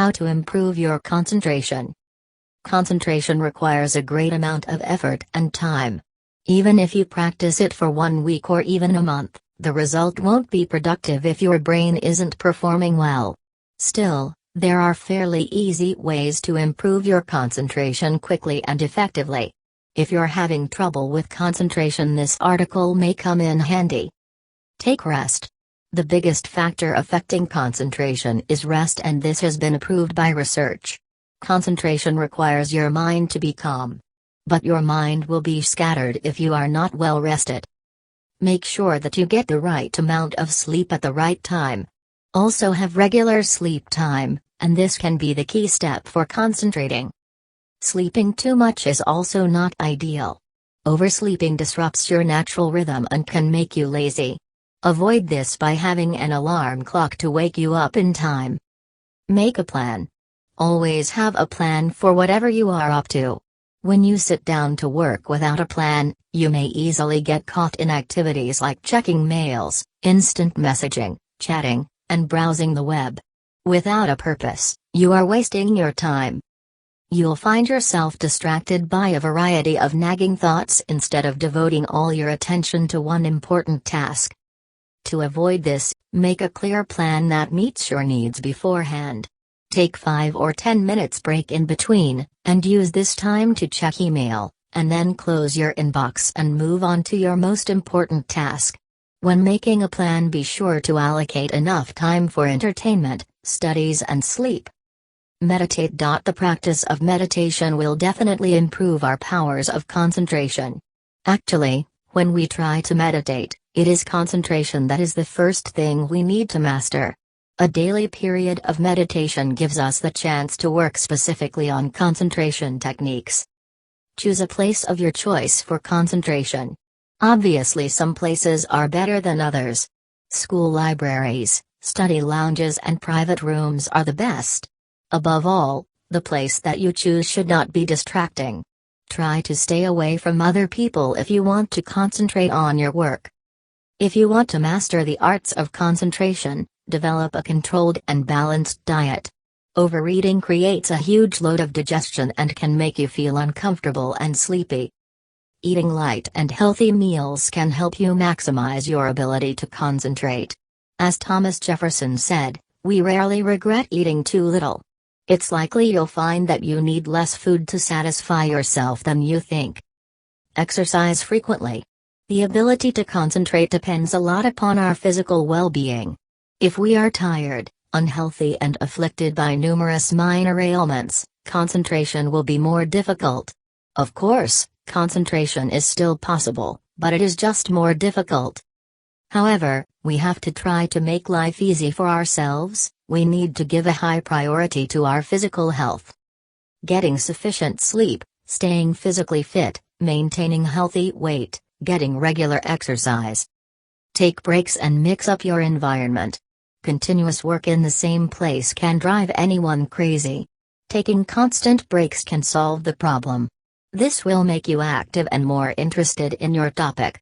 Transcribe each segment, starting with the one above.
How to improve your concentration. Concentration requires a great amount of effort and time. Even if you practice it for 1 week or even a month, the result won't be productive if your brain isn't performing well. Still, there are fairly easy ways to improve your concentration quickly and effectively. If you're having trouble with concentration, this article may come in handy. Take rest. The biggest factor affecting concentration is rest, and this has been proved by research. Concentration requires your mind to be calm. But your mind will be scattered if you are not well rested. Make sure that you get the right amount of sleep at the right time. Also have regular sleep time, and this can be the key step for concentrating. Sleeping too much is also not ideal. Oversleeping disrupts your natural rhythm and can make you lazy. Avoid this by having an alarm clock to wake you up in time. Make a plan. Always have a plan for whatever you are up to. When you sit down to work without a plan, you may easily get caught in activities like checking mails, instant messaging, chatting, and browsing the web. Without a purpose, you are wasting your time. You'll find yourself distracted by a variety of nagging thoughts instead of devoting all your attention to one important task. To avoid this, make a clear plan that meets your needs beforehand. Take 5 or 10 minutes break in between, and use this time to check email, and then close your inbox and move on to your most important task. When making a plan, be sure to allocate enough time for entertainment, studies and sleep. Meditate. The practice of meditation will definitely improve our powers of concentration. Actually, when we try to meditate, it is concentration that is the first thing we need to master. A daily period of meditation gives us the chance to work specifically on concentration techniques. Choose a place of your choice for concentration. Obviously, some places are better than others. School libraries, study lounges, and private rooms are the best. Above all, the place that you choose should not be distracting. Try to stay away from other people if you want to concentrate on your work. If you want to master the arts of concentration, develop a controlled and balanced diet. Overeating creates a huge load of digestion and can make you feel uncomfortable and sleepy. Eating light and healthy meals can help you maximize your ability to concentrate. As Thomas Jefferson said, "We rarely regret eating too little." It's likely you'll find that you need less food to satisfy yourself than you think. Exercise frequently. The ability to concentrate depends a lot upon our physical well-being. If we are tired, unhealthy, and afflicted by numerous minor ailments, concentration will be more difficult. Of course, concentration is still possible, but it is just more difficult. However, we have to try to make life easy for ourselves. We need to give a high priority to our physical health. Getting sufficient sleep, staying physically fit, maintaining healthy weight, getting regular exercise. Take breaks and mix up your environment. Continuous work in the same place can drive anyone crazy. Taking constant breaks can solve the problem. This will make you active and more interested in your topic.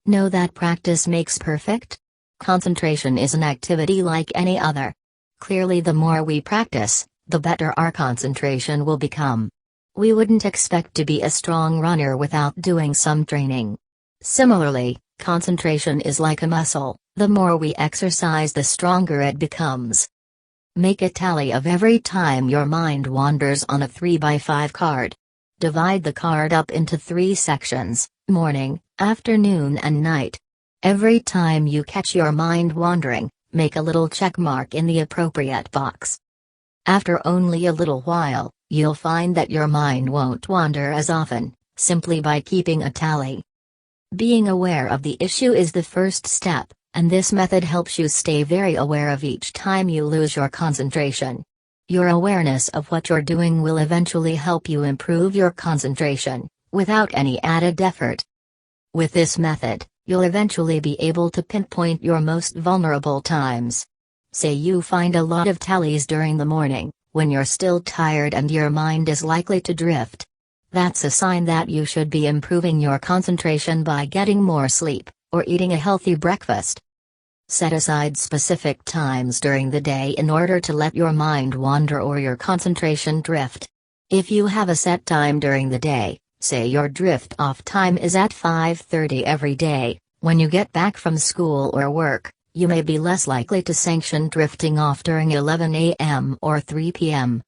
Know that practice makes perfect? Concentration is an activity like any other. Clearly, the more we practice, the better our concentration will become. We wouldn't expect to be a strong runner without doing some training. Similarly, concentration is like a muscle. The more we exercise, the stronger it becomes. Make a tally of every time your mind wanders on a 3x5 card. Divide the card up into 3 sections: morning, afternoon, and night. Every time you catch your mind wandering, make a little check mark in the appropriate box. After only a little while, you'll find that your mind won't wander as often, simply by keeping a tally. Being aware of the issue is the first step, and this method helps you stay very aware of each time you lose your concentration. Your awareness of what you're doing will eventually help you improve your concentration, without any added effort. With this method, you'll eventually be able to pinpoint your most vulnerable times. Say you find a lot of tallies during the morning, when you're still tired and your mind is likely to drift. That's a sign that you should be improving your concentration by getting more sleep, or eating a healthy breakfast. Set aside specific times during the day in order to let your mind wander or your concentration drift. If you have a set time during the day, say your drift-off time is at 5:30 every day, when you get back from school or work, you may be less likely to sanction drifting off during 11 a.m. or 3 p.m.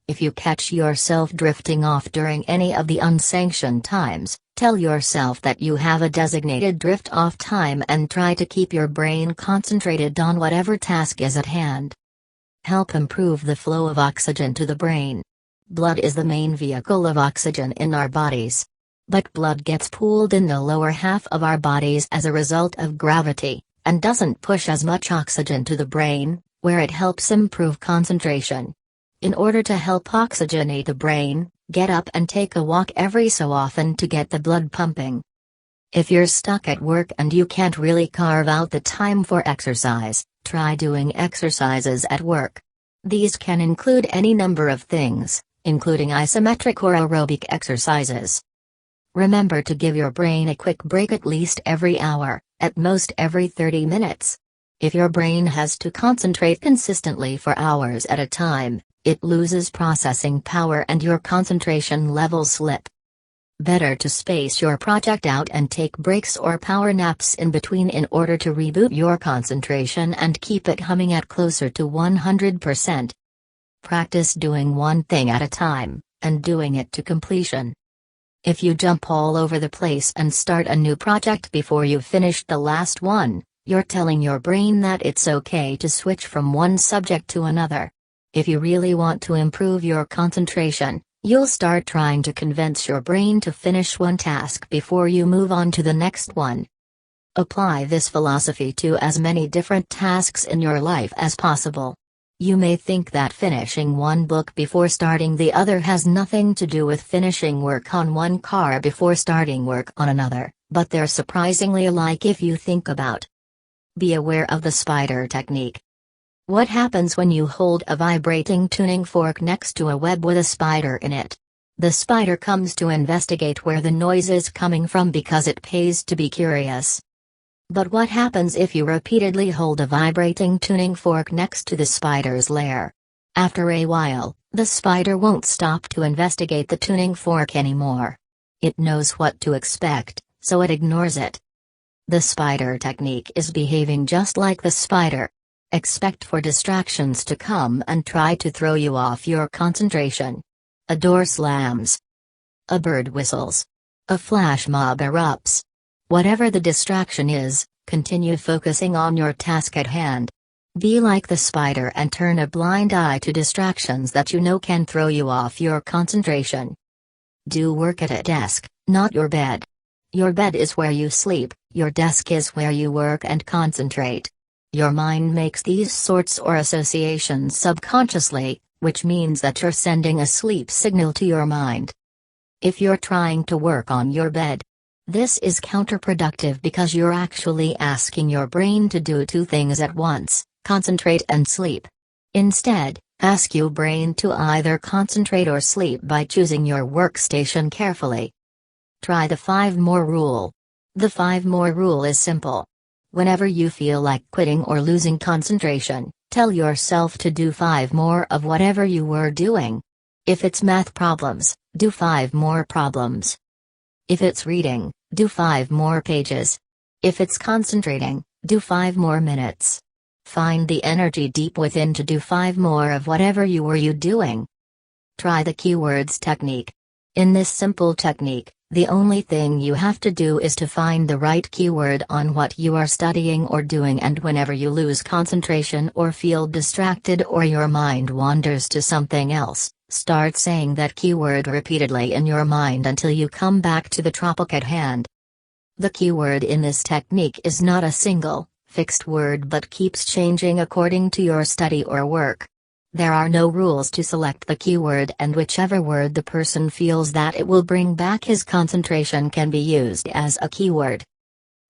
If you catch yourself drifting off during any of the unsanctioned times, tell yourself that you have a designated drift-off time and try to keep your brain concentrated on whatever task is at hand. Help improve the flow of oxygen to the brain. Blood is the main vehicle of oxygen in our bodies. But blood gets pooled in the lower half of our bodies as a result of gravity, and doesn't push as much oxygen to the brain, where it helps improve concentration. In order to help oxygenate the brain, get up and take a walk every so often to get the blood pumping. If you're stuck at work and you can't really carve out the time for exercise, try doing exercises at work. These can include any number of things, including isometric or aerobic exercises. Remember to give your brain a quick break at least every hour, at most every 30 minutes. If your brain has to concentrate consistently for hours at a time, it loses processing power and your concentration levels slip. Better to space your project out and take breaks or power naps in between in order to reboot your concentration and keep it humming at closer to 100%. Practice doing one thing at a time, and doing it to completion. If you jump all over the place and start a new project before you've finished the last one, you're telling your brain that it's okay to switch from one subject to another. If you really want to improve your concentration, you'll start trying to convince your brain to finish one task before you move on to the next one. Apply this philosophy to as many different tasks in your life as possible. You may think that finishing one book before starting the other has nothing to do with finishing work on one car before starting work on another, but they're surprisingly alike if you think about. Be aware of the spider technique. What happens when you hold a vibrating tuning fork next to a web with a spider in it? The spider comes to investigate where the noise is coming from because it pays to be curious. But what happens if you repeatedly hold a vibrating tuning fork next to the spider's lair? After a while, the spider won't stop to investigate the tuning fork anymore. It knows what to expect, so it ignores it. The spider technique is behaving just like the spider. Expect for distractions to come and try to throw you off your concentration. A door slams. A bird whistles. A flash mob erupts. Whatever the distraction is, continue focusing on your task at hand. Be like the spider and turn a blind eye to distractions that you know can throw you off your concentration. Do work at a desk, not your bed. Your bed is where you sleep, your desk is where you work and concentrate. Your mind makes these sorts or associations subconsciously, which means that you're sending a sleep signal to your mind. If you're trying to work on your bed, this is counterproductive because you're actually asking your brain to do two things at once, concentrate and sleep. Instead, ask your brain to either concentrate or sleep by choosing your workstation carefully. Try the 5 more rule. The 5 more rule is simple. Whenever you feel like quitting or losing concentration, tell yourself to do 5 more of whatever you were doing. If it's math problems, do 5 more problems. If it's reading, do 5 more pages. If it's concentrating, do 5 more minutes. Find the energy deep within to do 5 more of whatever you were doing. Try the keywords technique. In this simple technique, the only thing you have to do is to find the right keyword on what you are studying or doing, and whenever you lose concentration or feel distracted or your mind wanders to something else, start saying that keyword repeatedly in your mind until you come back to the topic at hand. The keyword in this technique is not a single, fixed word but keeps changing according to your study or work. There are no rules to select the keyword, and whichever word the person feels that it will bring back his concentration can be used as a keyword.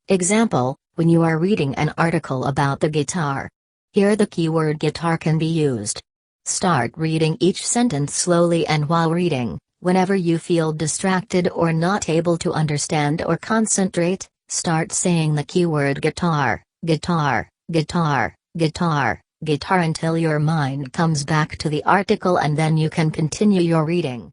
Example, when you are reading an article about the guitar. Here the keyword guitar can be used. Start reading each sentence slowly, and while reading, whenever you feel distracted or not able to understand or concentrate, start saying the keyword guitar, guitar, guitar, guitar, guitar until your mind comes back to the article and then you can continue your reading.